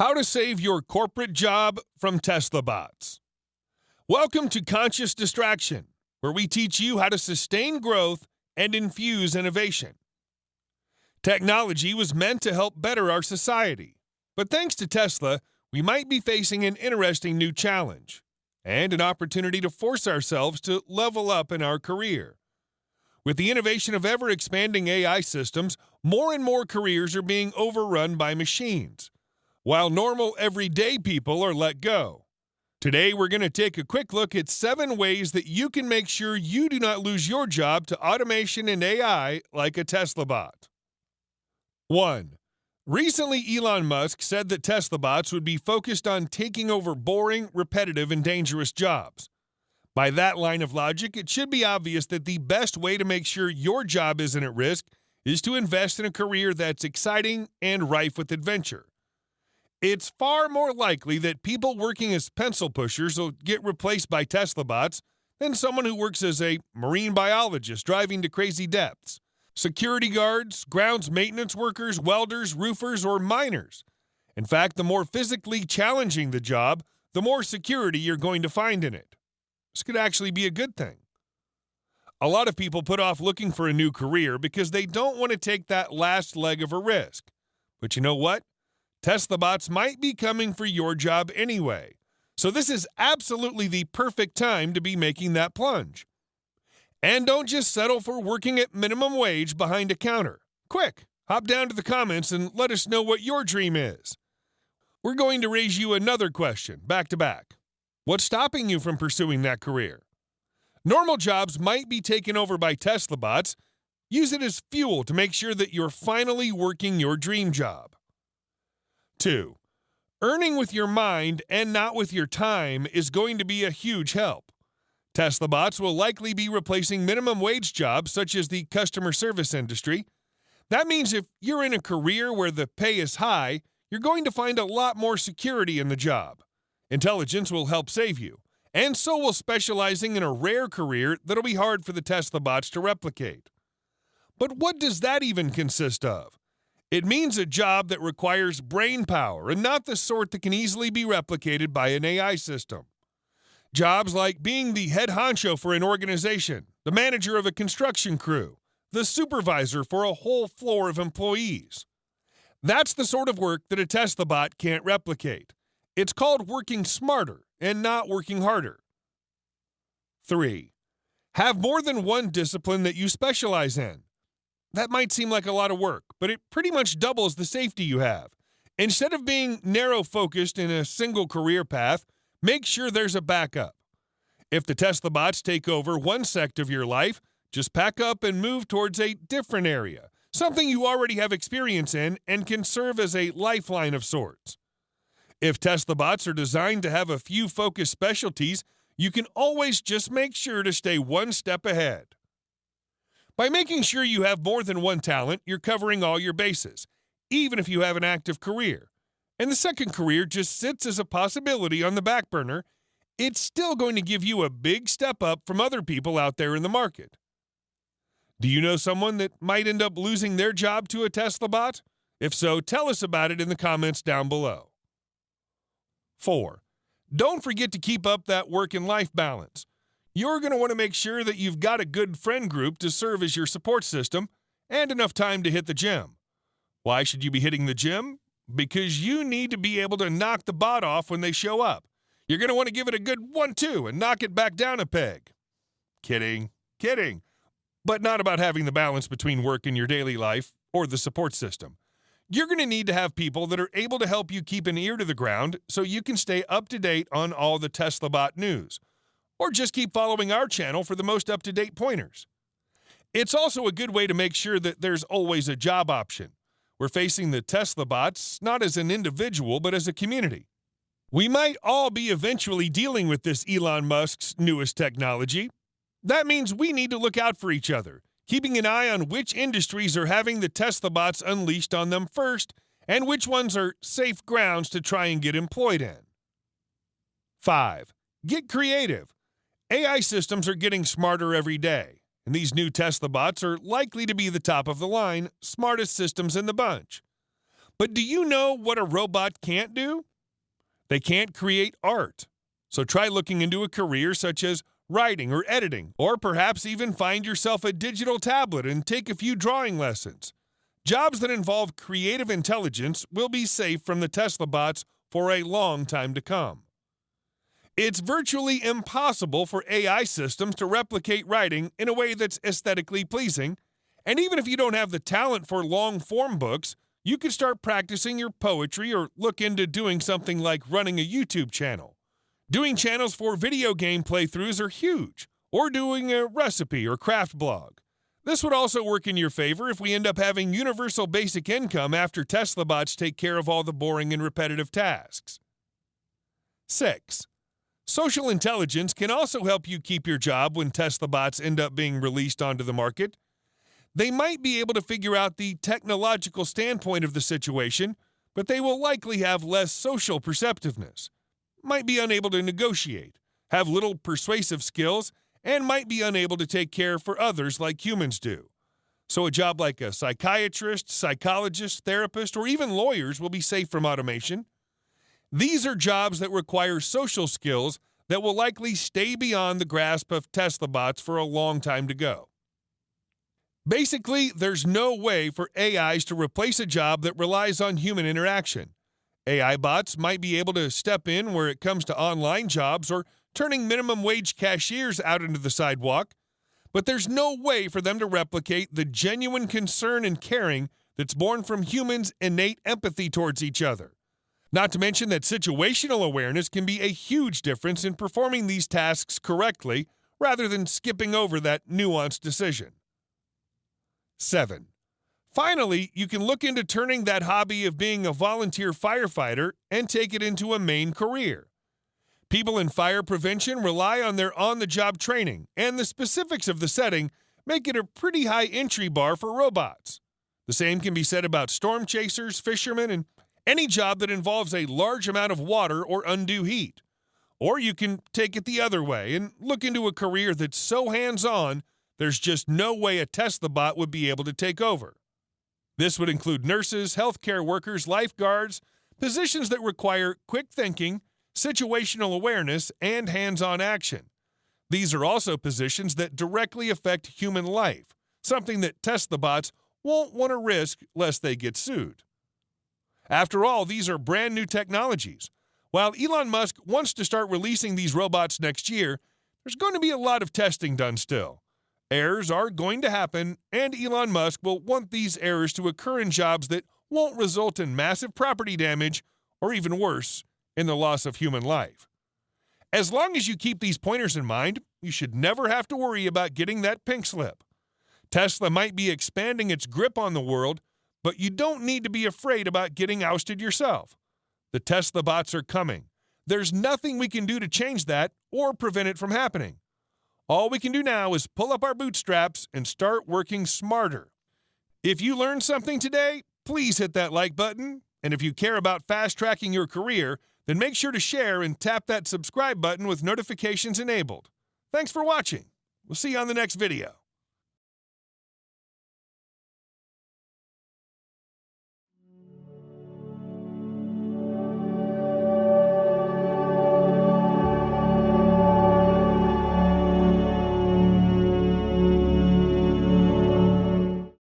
How to save your corporate job from Tesla bots. Welcome to Conscious Distraction, where we teach you how to sustain growth and infuse innovation. Technology was meant to help better our society, but thanks to Tesla, we might be facing an interesting new challenge and an opportunity to force ourselves to level up in our career. With the innovation of ever-expanding AI systems, more and more careers are being overrun by machines, while normal, everyday people are let go. Today, we're going to take a quick look at 7 ways that you can make sure you do not lose your job to automation and AI like a Tesla bot. 1. Recently, Elon Musk said that Tesla bots would be focused on taking over boring, repetitive, and dangerous jobs. By that line of logic, it should be obvious that the best way to make sure your job isn't at risk is to invest in a career that's exciting and rife with adventure. It's far more likely that people working as pencil pushers will get replaced by Tesla bots than someone who works as a marine biologist driving to crazy depths, security guards, grounds maintenance workers, welders, roofers, or miners. In fact, the more physically challenging the job, the more security you're going to find in it. This could actually be a good thing. A lot of people put off looking for a new career because they don't want to take that last leg of a risk. But you know what? Tesla bots might be coming for your job anyway. So this is absolutely the perfect time to be making that plunge. And don't just settle for working at minimum wage behind a counter. Quick, hop down to the comments and let us know what your dream is. We're going to raise you another question, back to back. What's stopping you from pursuing that career? Normal jobs might be taken over by Tesla bots. Use it as fuel to make sure that you're finally working your dream job. 2. Earning with your mind and not with your time is going to be a huge help. Tesla bots will likely be replacing minimum wage jobs such as the customer service industry. That means if you're in a career where the pay is high, you're going to find a lot more security in the job. Intelligence will help save you, and so will specializing in a rare career that'll be hard for the Tesla bots to replicate. But what does that even consist of? It means a job that requires brain power and not the sort that can easily be replicated by an AI system. Jobs like being the head honcho for an organization, the manager of a construction crew, the supervisor for a whole floor of employees. That's the sort of work that a Tesla bot can't replicate. It's called working smarter and not working harder. 3. Have more than one discipline that you specialize in. That might seem like a lot of work, but it pretty much doubles the safety you have. Instead of being narrow-focused in a single career path, make sure there's a backup. If the Tesla bots take over one sect of your life, just pack up and move towards a different area, something you already have experience in and can serve as a lifeline of sorts. If Tesla bots are designed to have a few focused specialties, you can always just make sure to stay one step ahead. By making sure you have more than one talent, you're covering all your bases, even if you have an active career. And the second career just sits as a possibility on the back burner. It's still going to give you a big step up from other people out there in the market. Do you know someone that might end up losing their job to a Tesla bot? If so, tell us about it in the comments down below. 4. Don't forget to keep up that work and life balance. You're going to want to make sure that you've got a good friend group to serve as your support system and enough time to hit the gym. Why should you be hitting the gym? Because you need to be able to knock the bot off when they show up. You're going to want to give it a good 1-2 and knock it back down a peg. Kidding. But not about having the balance between work and your daily life or the support system. You're going to need to have people that are able to help you keep an ear to the ground so you can stay up to date on all the Tesla bot news. Or just keep following our channel for the most up-to-date pointers. It's also a good way to make sure that there's always a job option. We're facing the Tesla bots not as an individual, but as a community. We might all be eventually dealing with this Elon Musk's newest technology. That means we need to look out for each other, keeping an eye on which industries are having the Tesla bots unleashed on them first, and which ones are safe grounds to try and get employed in. 5. Get creative. AI systems are getting smarter every day, and these new Tesla bots are likely to be the top of the line, smartest systems in the bunch. But do you know what a robot can't do? They can't create art. So try looking into a career such as writing or editing, or perhaps even find yourself a digital tablet and take a few drawing lessons. Jobs that involve creative intelligence will be safe from the Tesla bots for a long time to come. It's virtually impossible for AI systems to replicate writing in a way that's aesthetically pleasing, and even if you don't have the talent for long-form books, you could start practicing your poetry or look into doing something like running a YouTube channel. Doing channels for video game playthroughs are huge, or doing a recipe or craft blog. This would also work in your favor if we end up having universal basic income after Tesla bots take care of all the boring and repetitive tasks. 6. Social intelligence can also help you keep your job when Tesla bots end up being released onto the market. They might be able to figure out the technological standpoint of the situation, but they will likely have less social perceptiveness, might be unable to negotiate, have little persuasive skills, and might be unable to take care for others like humans do. So a job like a psychiatrist, psychologist, therapist, or even lawyers will be safe from automation. These are jobs that require social skills that will likely stay beyond the grasp of Tesla bots for a long time to go. Basically, there's no way for AIs to replace a job that relies on human interaction. AI bots might be able to step in where it comes to online jobs or turning minimum wage cashiers out into the sidewalk, but there's no way for them to replicate the genuine concern and caring that's born from humans' innate empathy towards each other. Not to mention that situational awareness can be a huge difference in performing these tasks correctly rather than skipping over that nuanced decision. 7. Finally, you can look into turning that hobby of being a volunteer firefighter and take it into a main career. People in fire prevention rely on their on-the-job training, and the specifics of the setting make it a pretty high entry bar for robots. The same can be said about storm chasers, fishermen, and any job that involves a large amount of water or undue heat. Or you can take it the other way and look into a career that's so hands-on, there's just no way a Tesla bot would be able to take over. This would include nurses, healthcare workers, lifeguards, positions that require quick thinking, situational awareness, and hands-on action. These are also positions that directly affect human life, something that Tesla bots won't want to risk lest they get sued. After all, these are brand new technologies. While Elon Musk wants to start releasing these robots next year, there's going to be a lot of testing done still. Errors are going to happen, and Elon Musk will want these errors to occur in jobs that won't result in massive property damage, or even worse, in the loss of human life. As long as you keep these pointers in mind, you should never have to worry about getting that pink slip. Tesla might be expanding its grip on the world, but you don't need to be afraid about getting ousted yourself. The Tesla bots are coming. There's nothing we can do to change that or prevent it from happening. All we can do now is pull up our bootstraps and start working smarter. If you learned something today, please hit that like button. And if you care about fast-tracking your career, then make sure to share and tap that subscribe button with notifications enabled. Thanks for watching. We'll see you on the next video.